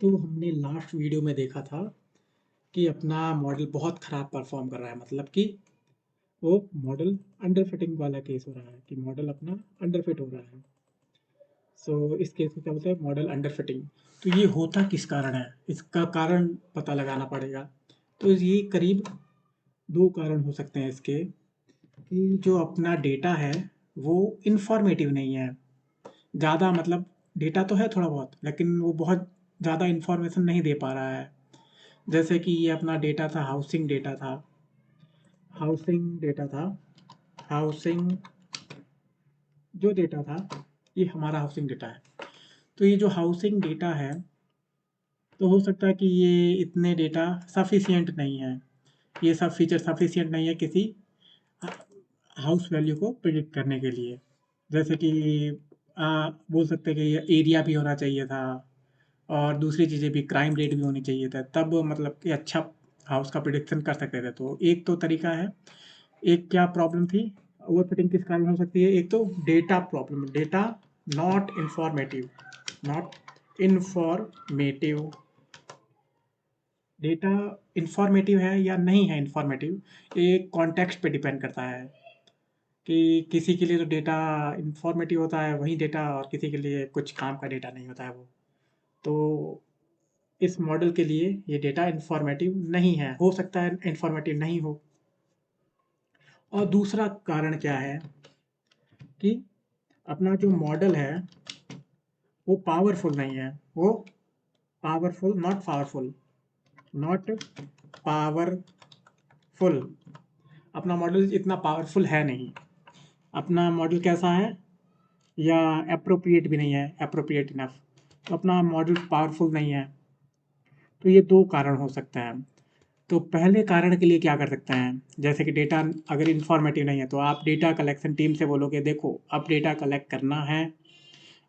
तो हमने last video में देखा था कि अपना मॉडल बहुत ख़राब परफॉर्म कर रहा है, मतलब कि वो मॉडल अंडर फिटिंग वाला केस हो रहा है कि मॉडल अपना अंडर फिट हो रहा है। इस केस में क्या होता है, मॉडल अंडर फिटिंग। तो ये होता किस कारण है, इसका कारण पता लगाना पड़ेगा। तो ये करीब दो कारण हो सकते हैं इसके, कि जो अपना डेटा है वो इंफॉर्मेटिव नहीं है ज़्यादा, मतलब डेटा तो है थोड़ा बहुत लेकिन वो बहुत ज़्यादा इंफॉर्मेशन नहीं दे पा रहा है। जैसे कि ये अपना डेटा था, हाउसिंग डेटा था, हाउसिंग जो डेटा था, ये हमारा हाउसिंग डेटा है। तो ये जो हाउसिंग डेटा है, तो हो सकता है कि ये इतने डेटा सफिशिएंट नहीं है, ये सब फीचर सफिशिएंट नहीं है किसी हाउस वैल्यू को प्रिडिक्ट करने के लिए। जैसे कि बोल सकते हैं कि ये एरिया भी होना चाहिए था, और दूसरी चीज़ें भी, क्राइम रेट भी होनी चाहिए था, तब मतलब कि अच्छा हाउस का प्रिडिक्शन कर सकते थे। तो एक तो तरीका है। एक क्या प्रॉब्लम थी, ओवरफिटिंग किस कारण हो सकती है? एक तो data problem, data not informative, not informative data informative है या नहीं है इंफॉर्मेटिव, ये कॉन्टेक्स्ट पे डिपेंड करता है। कि किसी के लिए तो डेटा इंफॉर्मेटिव होता है वही डेटा, और किसी के लिए कुछ काम का डेटा नहीं होता है वो। तो इस मॉडल के लिए ये डेटा इंफॉर्मेटिव नहीं है, हो सकता है इंफॉर्मेटिव नहीं हो। और दूसरा कारण क्या है कि अपना जो मॉडल है वो पावरफुल नहीं है, वो पावरफुल, नॉट पावरफुल, अपना मॉडल इतना पावरफुल है नहीं। अपना मॉडल कैसा है, या एप्रोप्रिएट भी नहीं है, एप्रोप्रिएट इनफ, तो अपना मॉडल पावरफुल नहीं है। तो ये दो कारण हो सकते हैं। तो पहले कारण के लिए क्या कर सकते हैं, जैसे कि डेटा अगर इंफॉर्मेटिव नहीं है तो आप डेटा कलेक्शन टीम से बोलोगे, देखो अब डेटा कलेक्ट करना है,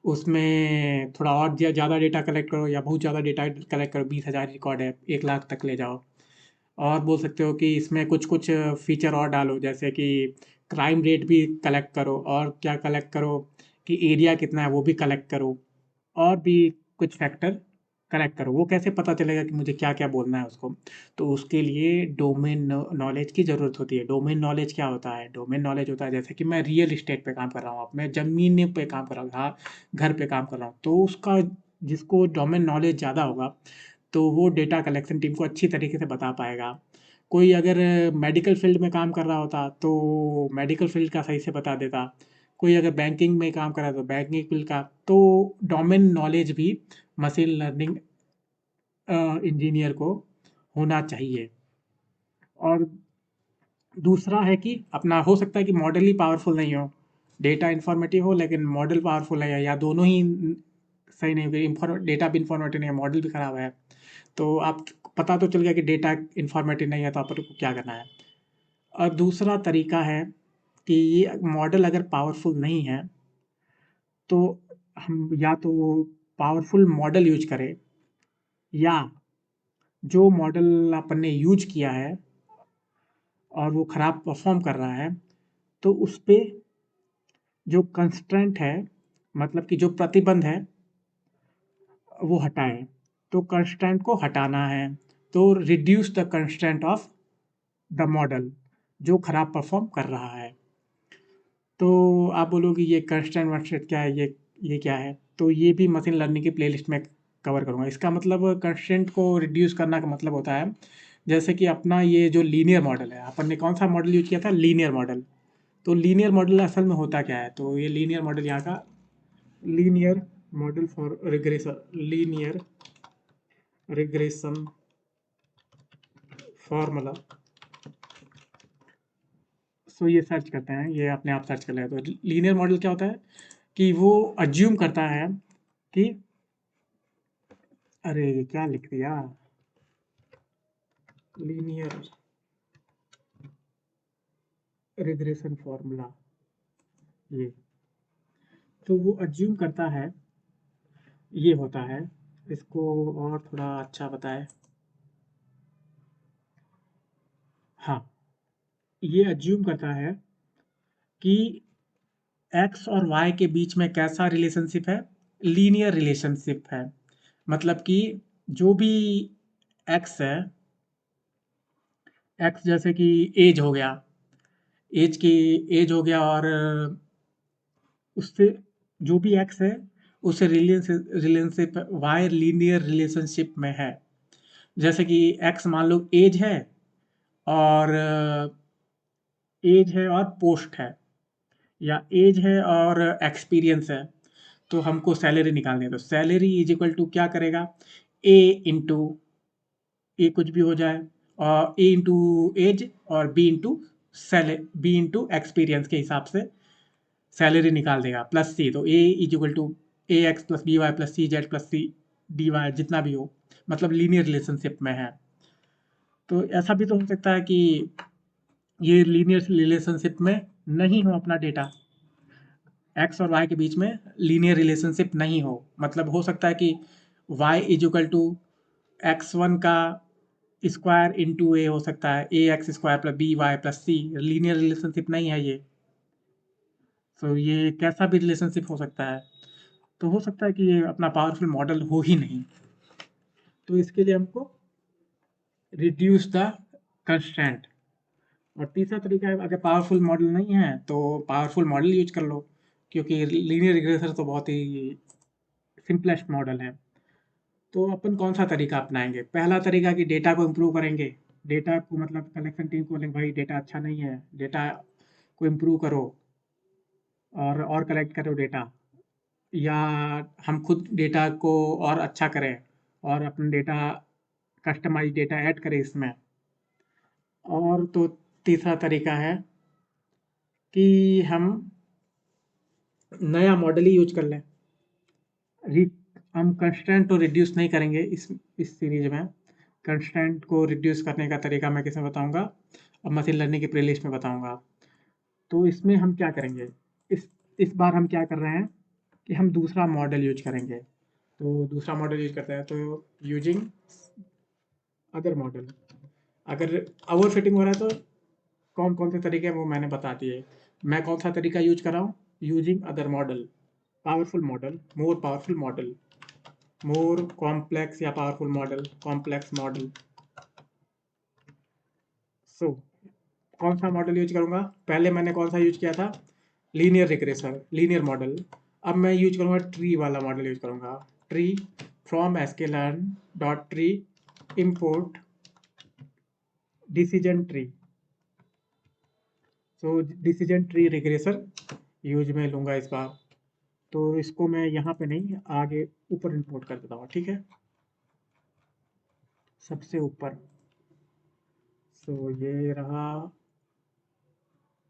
उसमें थोड़ा और ज़्यादा डेटा कलेक्ट करो, या बहुत ज़्यादा डेटा कलेक्ट करो, 20,000 रिकॉर्ड है, 1 लाख तक ले जाओ। और बोल सकते हो कि इसमें कुछ कुछ फीचर और डालो, जैसे कि क्राइम रेट भी कलेक्ट करो, और क्या कलेक्ट करो कि एरिया कितना है वो भी कलेक्ट करो, और भी कुछ फैक्टर कलेक्ट करो। वो कैसे पता चलेगा कि मुझे क्या क्या बोलना है उसको? तो उसके लिए डोमेन नॉलेज की ज़रूरत होती है। डोमेन नॉलेज क्या होता है? डोमेन नॉलेज होता है, जैसे कि मैं रियल इस्टेट पे काम कर रहा हूँ, अब मैं ज़मीन पे काम कर रहा हूँ, हाँ, घर पे काम कर रहा हूँ, तो उसका, जिसको डोमेन नॉलेज ज़्यादा होगा तो वो डेटा कलेक्शन टीम को अच्छी तरीके से बता पाएगा। कोई अगर मेडिकल फील्ड में काम कर रहा होता तो मेडिकल फील्ड का सही से बता देता। कोई अगर बैंकिंग में काम कर रहा है तो बैंकिंग फील्ड का। तो डोमेन नॉलेज भी मशीन लर्निंग इंजीनियर को होना चाहिए। और दूसरा है कि अपना, हो सकता है कि मॉडल ही पावरफुल नहीं हो, डेटा इंफॉर्मेटिव हो लेकिन मॉडल पावरफुल नहीं है, या दोनों ही सही नहीं हो, डेटा भी इंफॉर्मेटिव नहीं है, मॉडल भी खराब है। तो आप, पता तो चल गया कि डेटा इंफॉर्मेटिव नहीं है, तो आपको क्या करना है। और दूसरा तरीका है कि ये मॉडल अगर पावरफुल नहीं है तो हम या तो पावरफुल मॉडल यूज करें, या जो मॉडल अपन ने यूज किया है और वो ख़राब परफॉर्म कर रहा है, तो उस पे जो कंस्ट्रेंट है, मतलब कि जो प्रतिबंध है, वो हटाएं। तो कंस्ट्रेंट को हटाना है, तो reduce the constraint of the model जो खराब परफॉर्म कर रहा है। तो आप बोलोगे ये कंस्ट्रेंट वर्स्ट्रेंट क्या है, ये क्या है? तो ये भी मशीन लर्निंग की प्लेलिस्ट में कवर करूँगा। इसका मतलब कंस्ट्रेंट को रिड्यूस करना का मतलब होता है, जैसे कि अपना ये जो लीनियर मॉडल है, अपन ने कौन सा मॉडल यूज किया था, लीनियर मॉडल। तो लीनियर मॉडल असल में होता क्या है, तो ये लीनियर मॉडल यहाँ का, linear model for regression, linear regression formula. ये सर्च करते हैं, ये अपने आप सर्च कर लेगा। तो लीनियर मॉडल क्या होता है कि वो अज्यूम करता है कि, अरे ये क्या लिख दिया, लीनियर रिग्रेशन फॉर्मूला, ये, तो वो अज्यूम करता है, ये होता है। इसको और थोड़ा अच्छा बताए, हाँ, ये अज्यूम करता है कि एक्स और वाई के बीच में कैसा रिलेशनशिप है, लीनियर रिलेशनशिप है। मतलब कि जो भी एक्स है, एक्स जैसे कि एज हो गया, एज की एज हो गया, और उससे जो भी एक्स है उससे रिलेशनशिप वाई लीनियर रिलेशनशिप में है। जैसे कि एक्स मान लो एज है, और एज है और पोस्ट है, या एज है और एक्सपीरियंस है, तो हमको सैलरी निकालनी है। तो सैलरी इज इक्वल टू क्या करेगा, ए इंटू ए कुछ भी हो जाए, और ए इंटू एज, और B into B into experience के हिसाब से सैलरी निकाल देगा, प्लस सी। तो A is equal to A X plus B Y plus C Z plus C D Y, जितना भी हो, मतलब लीनियर रिलेशनशिप में है। तो ऐसा भी तो हो सकता है कि ये लीनियर रिलेशनशिप में नहीं हो अपना डेटा, एक्स और वाई के बीच में लीनियर रिलेशनशिप नहीं हो। मतलब हो सकता है कि Y is equal to X one का स्क्वायर इंटू ए हो सकता है, A X square plus B Y plus C, linear relationship नहीं है ये। तो ये कैसा भी रिलेशनशिप हो सकता है, तो हो सकता है कि ये अपना पावरफुल मॉडल हो ही नहीं। तो इसके लिए हमको रिड्यूस द कंस्ट्रेंट। और तीसरा तरीका है, अगर पावरफुल मॉडल नहीं है तो पावरफुल मॉडल यूज कर लो, क्योंकि लीनियर रिग्रेसर तो बहुत ही सिंपलेस्ट मॉडल है। तो अपन कौन सा तरीका अपनाएंगे? पहला तरीका कि डेटा को इम्प्रूव करेंगे। डेटा को मतलब कलेक्शन टीम को बोलेंगे भाई डेटा अच्छा नहीं है, डेटा को इम्प्रूव करो और कलेक्ट करो डेटा, या हम खुद डेटा को और अच्छा करें और अपना डेटा कस्टमाइज डेटा ऐड करें इसमें। और तो तीसरा तरीका है कि हम नया मॉडल ही यूज कर लें। हम कंस्ट्रेंट को रिड्यूस नहीं करेंगे इस सीरीज में। कंस्ट्रेंट को रिड्यूस करने का तरीका मैं किसमें बताऊंगा, अब मशीन लर्निंग की प्लेलिस्ट में बताऊंगा। तो इसमें हम क्या करेंगे, इस इस बार हम क्या कर रहे हैं कि हम दूसरा मॉडल यूज करेंगे। तो दूसरा मॉडल यूज करते हैं, तो यूजिंग अदर मॉडल। अगर ओवर फिटिंग हो रहा है तो कौन कौन से तरीके हैं वो मैंने बता दिए। मैं कौन सा तरीका यूज कर रहा हूँ, using other model, powerful model, more powerful model, more complex या पावरफुल मॉडल, कॉम्प्लेक्स मॉडल। सो कौन सा मॉडल यूज करूंगा, पहले मैंने कौन सा यूज किया था, लीनियर रिग्रेसर, लीनियर मॉडल। अब मैं यूज करूंगा ट्री वाला मॉडल यूज करूंगा। Tree from sklearn dot tree import decision tree. So decision tree regressor use में लूंगा इस बार। तो इसको मैं यहाँ पे नहीं, आगे ऊपर इंपोर्ट कर देता हूँ, ठीक है, सबसे ऊपर। सो ये रहा,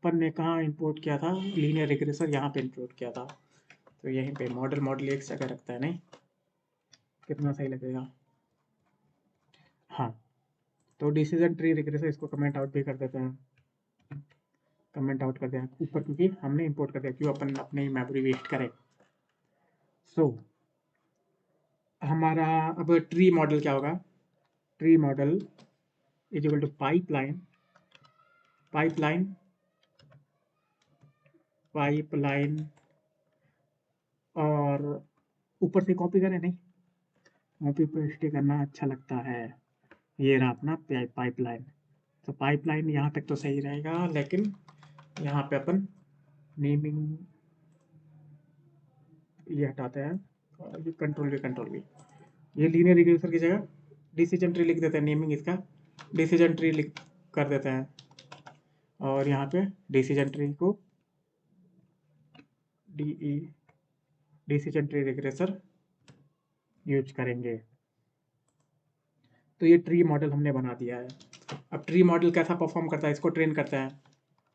अपन ने कहाँ इंपोर्ट किया था, लीनियर रिग्रेसर यहाँ पे इंपोर्ट किया था। तो यहीं पे मॉडल मॉडल एक जगह रखता है, नहीं कितना सही लगेगा। हाँ, तो डिसीजन ट्री रिग्रेसर, इसको कमेंट आउट भी कर देते हैं, कमेंट आउट कर दें ऊपर, क्योंकि हमने इंपोर्ट कर दिया, क्यों अपन अपनी मेमोरी वेस्ट करें। सो हमारा अब ट्री मॉडल क्या होगा, tree model is equal two pipeline, pipeline, pipeline, और ऊपर से कॉपी करें, नहीं कॉपी पेस्ट करना अच्छा लगता है। ये रहा अपना पाइपलाइन। तो पाइपलाइन यहाँ तक तो सही रहेगा, लेकिन यहाँ पे अपन नेमिंग ये हटाते हैं, और ये कंट्रोल भी, ये लीनियर रिग्रेसर की जगह डिसीजन ट्री लिख देते हैं, नेमिंग इसका डिसीजन ट्री लिख कर देते हैं, और यहाँ पे डिसीजन ट्री को D decision tree regressor use करेंगे। तो ये ट्री मॉडल हमने बना दिया है। अब ट्री मॉडल कैसा परफॉर्म करता है, इसको ट्रेन करते हैं।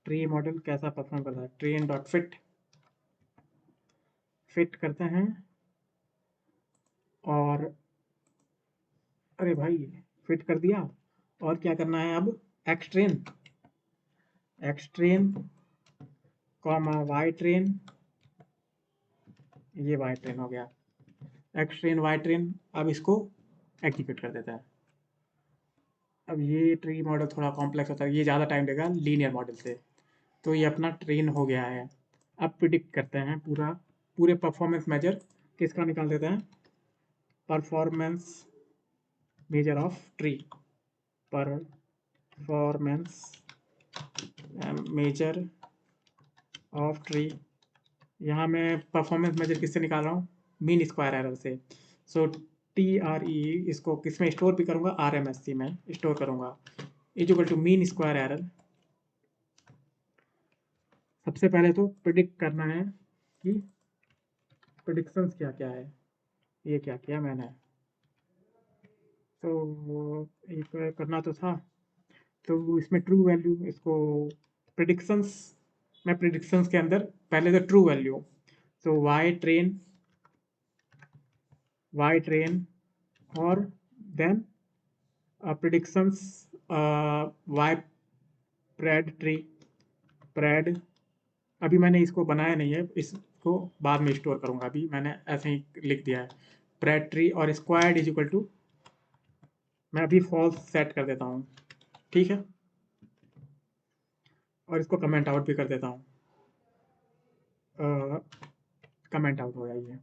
ट्री मॉडल कैसा परफॉर्म करता है, ट्रेन डॉट फिट, फिट करते हैं, और अरे भाई फिट कर दिया, और क्या करना है अब, X train, X train comma Y train, ये वाई ट्रेन हो गया, एक्स ट्रेन वाई ट्रेन। अब इसको एग्जीक्यूट कर देता है। अब ये ट्री मॉडल थोड़ा कॉम्प्लेक्स होता है, ये ज़्यादा टाइम लेगा लीनियर मॉडल से। तो ये अपना ट्रेन हो गया है। अब प्रिडिक्ट करते हैं पूरे परफॉर्मेंस मेजर किसका निकाल देते हैं, performance measure of tree, performance measure of tree. यहाँ मैं परफॉर्मेंस मेजर किससे निकाल रहा हूँ, मीन स्क्वायर एरर से। सो TRE इसको किस में स्टोर भी करूँगा, RMSE में स्टोर करूँगा, equal to mean square error. सबसे पहले तो प्रिडिक्ट करना है कि प्रिडिक्शंस क्या क्या है, ये क्या किया मैंने, तो एक करना तो था, तो इसमें ट्रू वैल्यू, इसको प्रिडिक्शंस, मैं प्रिडिक्शंस के अंदर पहले तो ट्रू वैल्यू, सो वाई ट्रेन और देन प्रिडिक्शंस वाई प्रेड। अभी मैंने इसको बनाया नहीं है, इसको बाद में स्टोर करूँगा, अभी मैंने ऐसे ही लिख दिया है प्रेड ट्री, और स्क्वायर्ड इज इक्वल टू, मैं अभी फॉल्स सेट कर देता हूँ, ठीक है, और इसको कमेंट आउट भी कर देता हूँ, कमेंट आउट हो जाइए।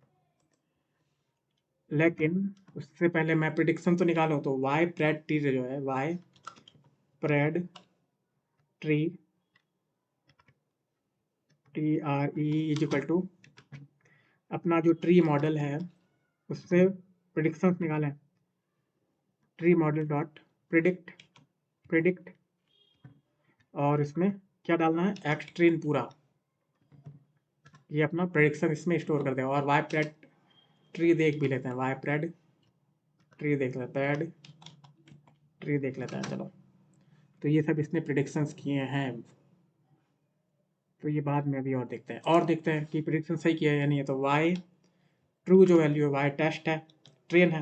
लेकिन उससे पहले मैं प्रिडिक्शन तो निकालूँ, तो वाई प्रेड ट्री जो है, Y pred tree TRE is equal to, अपना जो ट्री मॉडल है उससे प्रिडिक्शंस निकालें, ट्री मॉडल डॉट प्रिडिक्ट, और इसमें क्या डालना है, एक्सट्रीन पूरा, ये अपना प्रेडिक्शन इसमें स्टोर कर देगा। और वाई प्रेड ट्री देख भी लेते हैं, वाई प्रेड ट्री देख लेते हैं, ट्री देख लेते हैं, चलो। तो ये सब इसने प्रिडिक्शंस किए हैं, तो ये बाद में अभी और देखते हैं कि प्रिडिक्शन सही किया है या नहीं है। तो वाई ट्रू जो वैल्यू है, वाई टेस्ट है, ट्रेन है,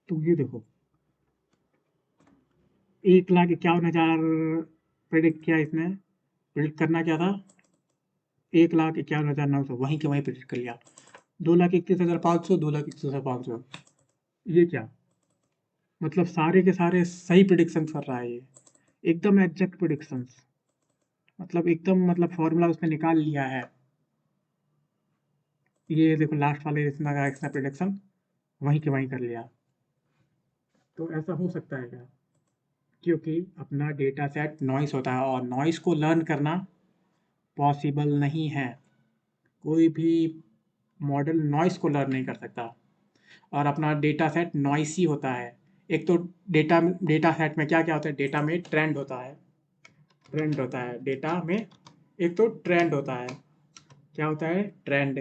तो ये देखो 1,51,000 प्रिडिक्ट किया इसने, प्रिडिक्ट करना क्या था, 1,51,900, वहीं के वहीं प्रिडिक्ट कर लिया। 2,31,500, 2,31,500, ये क्या मतलब, सारे के सारे सही प्रिडिक्शन कर रहा है ये, एकदम एग्जैक्ट प्रिडिक्शंस, मतलब एकदम, मतलब फॉर्मूला उसने निकाल लिया है। ये देखो लास्ट वाले इसने प्रिडिक्शन वहीं के वहीं कर लिया। तो ऐसा हो सकता है क्या, क्योंकि अपना डेटा सेट नॉइस होता है, और नॉइस को लर्न करना पॉसिबल नहीं है, कोई भी मॉडल नॉइस को लर्न नहीं कर सकता, और अपना डेटा सेट नॉइसी होता है। एक तो डेटा सेट में क्या क्या होता है, डेटा में ट्रेंड होता है डेटा में, एक तो ट्रेंड होता है, क्या होता है, ट्रेंड,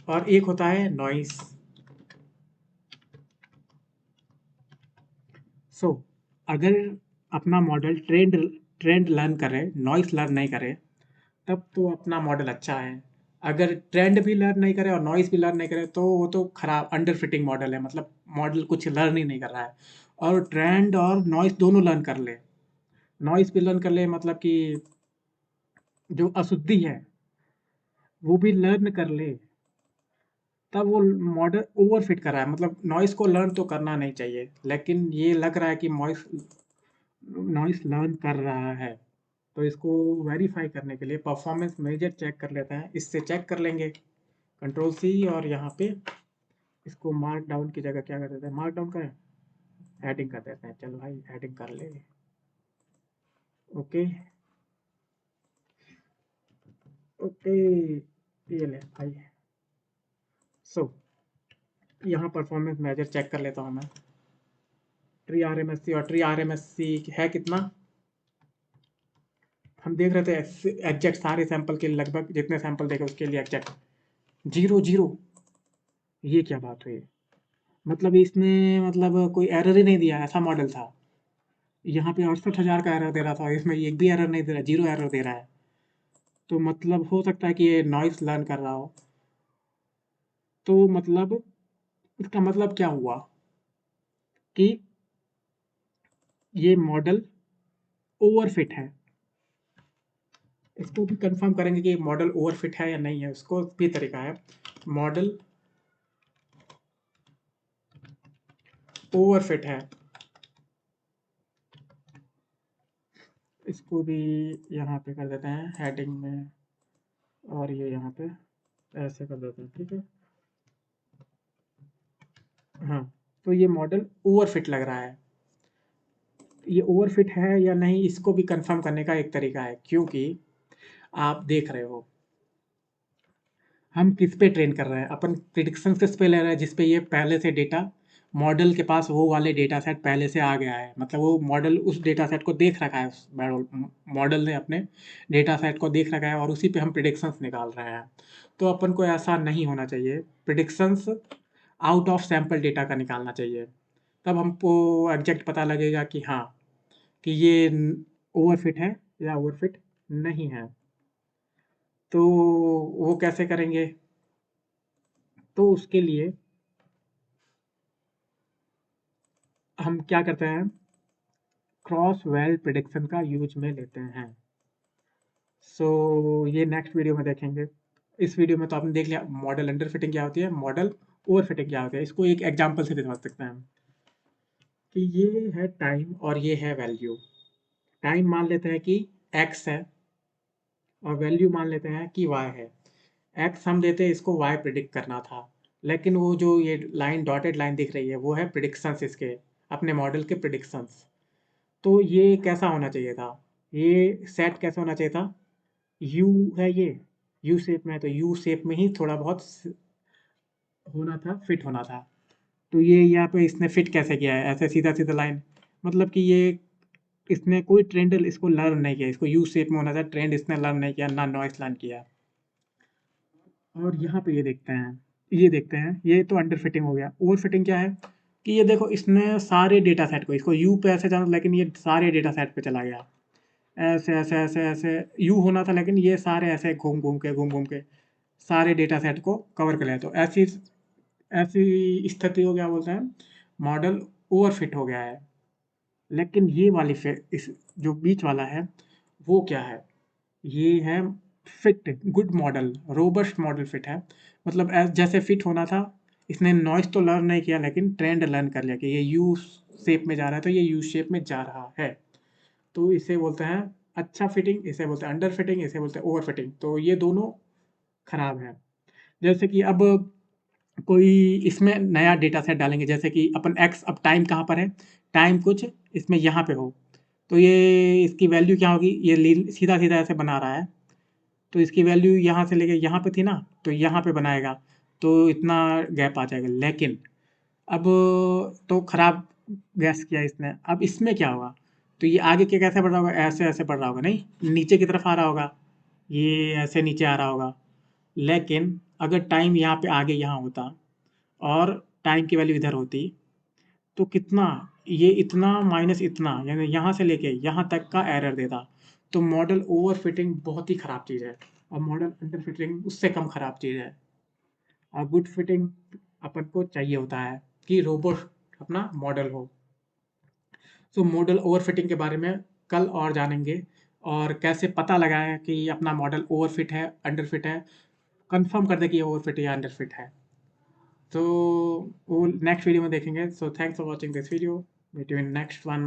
और एक होता है नॉइस। सो अगर अपना मॉडल ट्रेंड लर्न करे, नॉइस लर्न नहीं करे, तब तो अपना मॉडल अच्छा है। अगर ट्रेंड भी लर्न नहीं करे और नॉइस भी लर्न नहीं करे, तो वो तो खराब अंडर फिटिंग मॉडल है, मतलब मॉडल कुछ लर्न ही नहीं कर रहा है। और ट्रेंड और नॉइस दोनों लर्न कर ले, नॉइस भी लर्न कर ले, मतलब कि जो अशुद्धि है वो भी लर्न कर ले, तब वो मॉडल ओवर फिट कर रहा है। मतलब नॉइस को लर्न तो करना नहीं चाहिए, लेकिन ये लग रहा है कि नॉइस लर्न कर रहा है। तो इसको वेरीफाई करने के लिए परफॉर्मेंस मेजर चेक कर लेते हैं, इससे चेक कर लेंगे, कंट्रोल C, और यहाँ पे इसको मार्क डाउन की जगह क्या कर देते हैं, मार्क डाउन करें, हेडिंग कर देते हैं, चलो भाई हेडिंग कर ले, ओके ओके, ये ले भाई। सो यहाँ परफॉर्मेंस मेजर चेक कर लेता हूँ मैं, ट्री RMSE, और ट्री RMSE है कितना, हम देख रहे थे एग्जैक्ट सारे सैंपल के, लगभग जितने सैंपल देखे उसके लिए एग्जैक्ट 0 0। ये क्या बात हुई, मतलब इसने मतलब कोई एरर ही नहीं दिया, ऐसा मॉडल था। यहाँ पे 68,000 का एरर दे रहा था, इसमें एक भी एरर नहीं दे रहा, 0 एरर दे रहा है। तो मतलब हो सकता है कि ये नॉइस लर्न कर रहा हो। तो मतलब इसका मतलब क्या हुआ कि ये मॉडल ओवरफिट है। इसको भी कंफर्म करेंगे कि मॉडल ओवरफिट है या नहीं है, उसको भी तरीका है, मॉडल ओवरफिट है, इसको भी यहाँ पे कर देते हैं हेडिंग में, और ये यहाँ पे ऐसे कर देते हैं, ठीक है। हाँ, तो ये मॉडल ओवरफिट लग रहा है। ये ओवरफिट है या नहीं, इसको भी कंफर्म करने का एक तरीका है, क्योंकि आप देख रहे हो हम किस पे ट्रेन कर रहे हैं, अपन प्रिडिक्शन किस पे ले रहे हैं, जिस पे ये पहले से डेटा, मॉडल के पास वो वाले डेटा सेट पहले से आ गया है, मतलब वो मॉडल उस डेटा सेट को देख रखा है, उस मॉडल ने अपने डेटा सेट को देख रखा है और उसी पे हम प्रिडिक्शंस निकाल रहे हैं। तो अपन को ऐसा नहीं होना चाहिए, predictions out of sample data का निकालना चाहिए, तब हमको एग्जैक्ट पता लगेगा कि हाँ, कि ये ओवरफिट है या ओवरफिट नहीं है। तो वो कैसे करेंगे, तो उसके लिए हम क्या करते हैं, क्रॉस वेल प्रिडिक्शन का यूज में लेते हैं। सो ये नेक्स्ट वीडियो में देखेंगे। इस वीडियो में तो आपने देख लिया मॉडल अंडर फिटिंग क्या होती है, मॉडल ओवर फिटिंग क्या होती है। इसको एक एग्जांपल से भी समझ सकते हैं हम, कि ये है टाइम और ये है वैल्यू। टाइम मान लेते हैं कि x है और वैल्यू मान लेते हैं कि y है। x हम देते हैं, इसको y प्रिडिक्ट करना था, लेकिन वो जो ये लाइन डॉटेड लाइन दिख रही है वो है प्रिडिक्शंस, इसके अपने मॉडल के प्रिडिक्शंस। तो ये कैसा होना चाहिए था, ये सेट कैसा होना चाहिए था, यू है ये, यू शेप में है, तो यू शेप में ही थोड़ा बहुत होना था, फिट होना था। तो ये यहाँ पे इसने फिट कैसे किया है, ऐसे सीधा सीधा लाइन, मतलब कि ये इसने कोई ट्रेंड इसको लर्न नहीं किया, इसको यू शेप में होना था, ट्रेंड इसने लर्न नहीं किया, ना नॉइस लर्न किया। और यहाँ पे ये देखते हैं, ये देखते हैं, ये तो अंडर फिटिंग हो गया। ओवर फिटिंग क्या है, कि ये देखो इसने सारे डेटा सेट को, इसको यू पे ऐसे जाना, लेकिन ये सारे डेटा सेट पे चला गया, ऐसे ऐसे ऐसे ऐसे यू होना था, लेकिन ये सारे ऐसे घूम घूम के सारे डेटा सेट को कवर कर लिया। तो ऐसी ऐसी स्थिति को क्या बोलते हैं, मॉडल ओवरफिट हो गया है। लेकिन ये वाली इस जो बीच वाला है वो क्या है, ये है fit good model, robust model fit है। मतलब जैसे फिट होना था, इसने नॉइस तो लर्न नहीं किया, लेकिन ट्रेंड लर्न कर लिया कि ये यू शेप में जा रहा है, तो ये यू शेप में जा रहा है। तो इसे बोलते हैं अच्छा फिटिंग, इसे बोलते हैं अंडर फिटिंग, इसे बोलते हैं ओवर फिटिंग। तो ये दोनों खराब है। जैसे कि अब कोई इसमें नया डेटा सेट डालेंगे, जैसे कि अपन एक्स, अब टाइम कहाँ पर है, टाइम कुछ इसमें यहाँ पे हो, तो ये इसकी वैल्यू क्या होगी, ये सीधा सीधा ऐसे बना रहा है, तो इसकी वैल्यू यहाँ से लेके यहाँ पे थी ना, तो यहाँ पे बनाएगा, तो इतना गैप आ जाएगा। लेकिन अब तो खराब गैस किया इसने, अब इसमें क्या होगा, तो ये आगे के कैसे बढ़ रहा होगा, ऐसे ऐसे बढ़ रहा होगा, नहीं नीचे की तरफ आ रहा होगा, ये ऐसे नीचे आ रहा होगा। लेकिन अगर टाइम यहाँ पे आगे यहाँ होता और टाइम की वैल्यू इधर होती, तो कितना, ये इतना माइनस इतना, यानी यहाँ से लेके यहाँ तक का एरर देता। तो मॉडल ओवर फिटिंग बहुत ही ख़राब चीज़ है, और मॉडल अंडर फिटिंग उससे कम ख़राब चीज़ है। और गुड फिटिंग अपन को चाहिए होता है कि रोबोट अपना मॉडल हो। तो मॉडल ओवर फिटिंग के बारे में कल और जानेंगे, और कैसे पता लगाएं कि अपना मॉडल ओवर फिट है अंडर फिट है, कंफर्म कर दे कि ये ओवर फिट या अंडर फिट है। तो वो नेक्स्ट वीडियो में देखेंगे। So thanks for watching this video, meet you in next one.